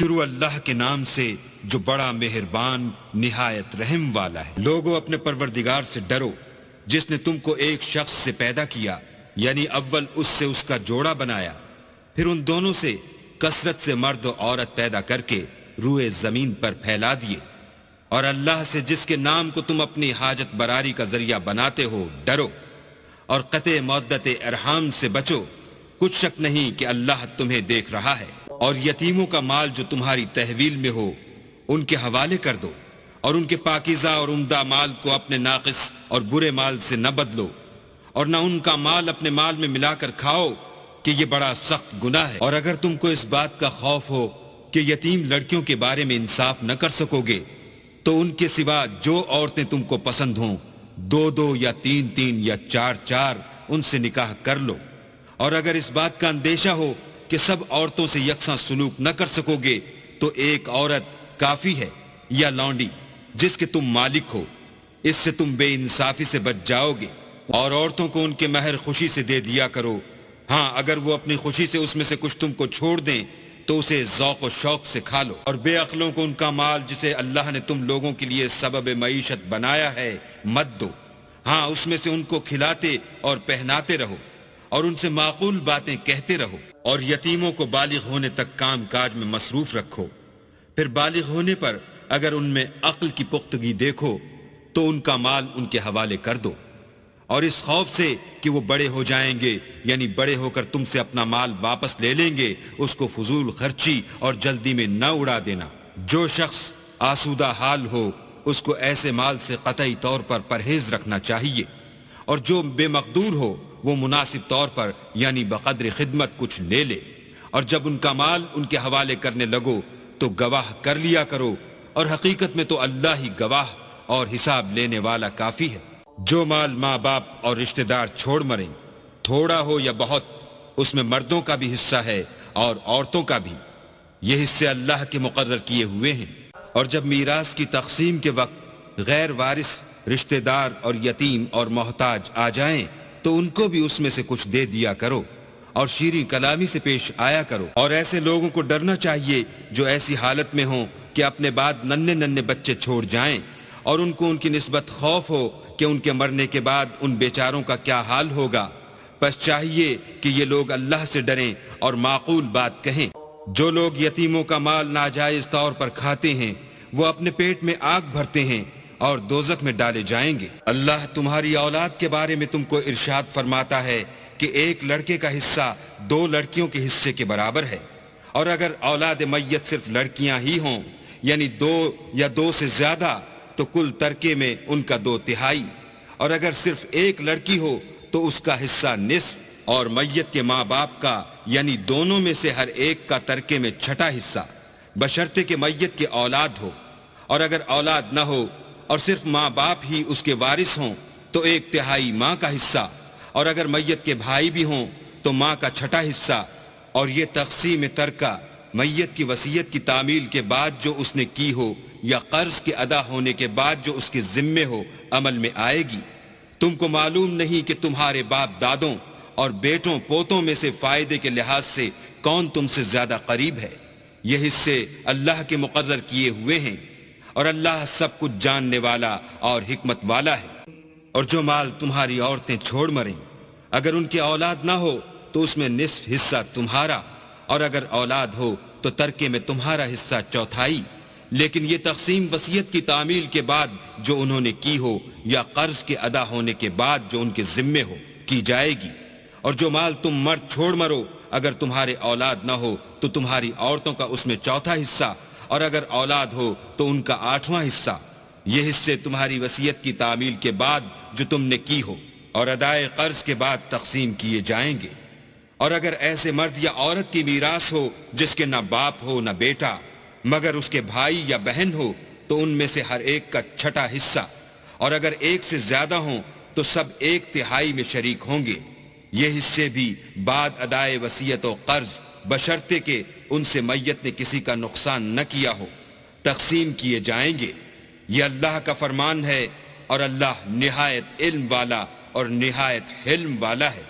شروع اللہ کے نام سے جو بڑا مہربان نہایت رحم والا ہے۔ لوگوں اپنے پروردگار سے ڈرو جس نے تم کو ایک شخص سے پیدا کیا، یعنی اول اس سے اس کا جوڑا بنایا، پھر ان دونوں سے کثرت سے مرد و عورت پیدا کر کے روئے زمین پر پھیلا دیے، اور اللہ سے جس کے نام کو تم اپنی حاجت براری کا ذریعہ بناتے ہو ڈرو، اور قطع مودت ارحام سے بچو، کچھ شک نہیں کہ اللہ تمہیں دیکھ رہا ہے۔ اور یتیموں کا مال جو تمہاری تحویل میں ہو ان کے حوالے کر دو، اور ان کے پاکیزہ اور عمدہ مال کو اپنے ناقص اور برے مال سے نہ بدلو، اور نہ ان کا مال اپنے مال میں ملا کر کھاؤ کہ یہ بڑا سخت گناہ ہے۔ اور اگر تم کو اس بات کا خوف ہو کہ یتیم لڑکیوں کے بارے میں انصاف نہ کر سکو گے تو ان کے سوا جو عورتیں تم کو پسند ہوں 2 یا 3 یا 4 ان سے نکاح کر لو۔ اور اگر اس بات کا اندیشہ ہو کہ سب عورتوں سے یکساں سلوک نہ کر سکو گے تو ایک عورت کافی ہے یا لونڈی جس کے تم مالک ہو، اس سے تم بے انصافی سے بچ جاؤ گے۔ اور عورتوں کو ان کے مہر خوشی سے دے دیا کرو، ہاں اگر وہ اپنی خوشی سے اس میں سے کچھ تم کو چھوڑ دیں تو اسے ذوق و شوق سے کھا لو۔ اور بے عقلوں کو ان کا مال جسے اللہ نے تم لوگوں کے لیے سبب معیشت بنایا ہے مت دو، ہاں اس میں سے ان کو کھلاتے اور پہناتے رہو، اور ان سے معقول باتیں کہتے رہو۔ اور یتیموں کو بالغ ہونے تک کام کاج میں مصروف رکھو، پھر بالغ ہونے پر اگر ان میں عقل کی پختگی دیکھو تو ان کا مال ان کے حوالے کر دو، اور اس خوف سے کہ وہ بڑے ہو جائیں گے، یعنی بڑے ہو کر تم سے اپنا مال واپس لے لیں گے، اس کو فضول خرچی اور جلدی میں نہ اڑا دینا۔ جو شخص آسودہ حال ہو اس کو ایسے مال سے قطعی طور پر پرہیز رکھنا چاہیے، اور جو بے مقدور ہو وہ مناسب طور پر یعنی بقدر خدمت کچھ لے لے۔ اور جب ان کا مال ان کے حوالے کرنے لگو تو گواہ کر لیا کرو، اور حقیقت میں تو اللہ ہی گواہ اور حساب لینے والا کافی ہے۔ جو مال ماں باپ اور رشتہ دار چھوڑ مریں، تھوڑا ہو یا بہت، اس میں مردوں کا بھی حصہ ہے اور عورتوں کا بھی، یہ حصے اللہ کے مقرر کیے ہوئے ہیں۔ اور جب میراث کی تقسیم کے وقت غیر وارث رشتہ دار اور یتیم اور محتاج آ جائیں تو ان کو بھی اس میں سے کچھ دے دیا کرو، اور شیریں کلامی سے پیش آیا کرو۔ اور ایسے لوگوں کو ڈرنا چاہیے جو ایسی حالت میں ہوں کہ اپنے بعد ننھے بچے چھوڑ جائیں، اور ان کو ان کی نسبت خوف ہو کہ ان کے مرنے کے بعد ان بیچاروں کا کیا حال ہوگا۔ پس چاہیے کہ یہ لوگ اللہ سے ڈریں اور معقول بات کہیں۔ جو لوگ یتیموں کا مال ناجائز طور پر کھاتے ہیں وہ اپنے پیٹ میں آگ بھرتے ہیں اور دوزخ میں ڈالے جائیں گے۔ اللہ تمہاری اولاد کے بارے میں تم کو ارشاد فرماتا ہے کہ ایک لڑکے کا حصہ 2 لڑکیوں کے حصے کے برابر ہے، اور اگر اولاد میت صرف لڑکیاں ہی ہوں یعنی 2 یا 2 سے زیادہ تو کل ترکے میں ان کا 2/3، اور اگر صرف ایک لڑکی ہو تو اس کا حصہ نصف، اور میت کے ماں باپ کا یعنی دونوں میں سے ہر ایک کا ترکے میں 6واں حصہ، بشرطے کہ میت کے اولاد ہو۔ اور اگر اولاد نہ ہو اور صرف ماں باپ ہی اس کے وارث ہوں تو 1/3 ماں کا حصہ، اور اگر میت کے بھائی بھی ہوں تو ماں کا 6واں حصہ۔ اور یہ تقسیم ترکہ میت کی وصیت کی تعمیل کے بعد جو اس نے کی ہو یا قرض کے ادا ہونے کے بعد جو اس کے ذمے ہو عمل میں آئے گی۔ تم کو معلوم نہیں کہ تمہارے باپ دادوں اور بیٹوں پوتوں میں سے فائدے کے لحاظ سے کون تم سے زیادہ قریب ہے۔ یہ حصے اللہ کے مقرر کیے ہوئے ہیں، اور اللہ سب کچھ جاننے والا اور حکمت والا ہے۔ اور جو مال تمہاری عورتیں چھوڑ مریں، اگر ان کی اولاد نہ ہو تو اس میں نصف حصہ تمہارا، اور اگر اولاد ہو تو ترکے میں تمہارا حصہ 1/4۔ لیکن یہ تقسیم وصیت کی تعمیل کے بعد جو انہوں نے کی ہو یا قرض کے ادا ہونے کے بعد جو ان کے ذمے ہو کی جائے گی۔ اور جو مال تم مرد چھوڑ مرو، اگر تمہارے اولاد نہ ہو تو تمہاری عورتوں کا اس میں 4واں حصہ، اور اگر اولاد ہو تو ان کا 8واں حصہ۔ یہ حصے تمہاری وصیت کی تعمیل کے بعد جو تم نے کی ہو اور ادائے قرض کے بعد تقسیم کیے جائیں گے۔ اور اگر ایسے مرد یا عورت کی میراث ہو جس کے نہ باپ ہو نہ بیٹا مگر اس کے بھائی یا بہن ہو تو ان میں سے ہر ایک کا 6واں حصہ، اور اگر ایک سے زیادہ ہوں تو سب 1/3 میں شریک ہوں گے۔ یہ حصے بھی بعد ادائے وصیت و قرض بشرطے کہ ان سے میت نے کسی کا نقصان نہ کیا ہو تقسیم کیے جائیں گے۔ یہ اللہ کا فرمان ہے، اور اللہ نہایت علم والا اور نہایت حلم والا ہے۔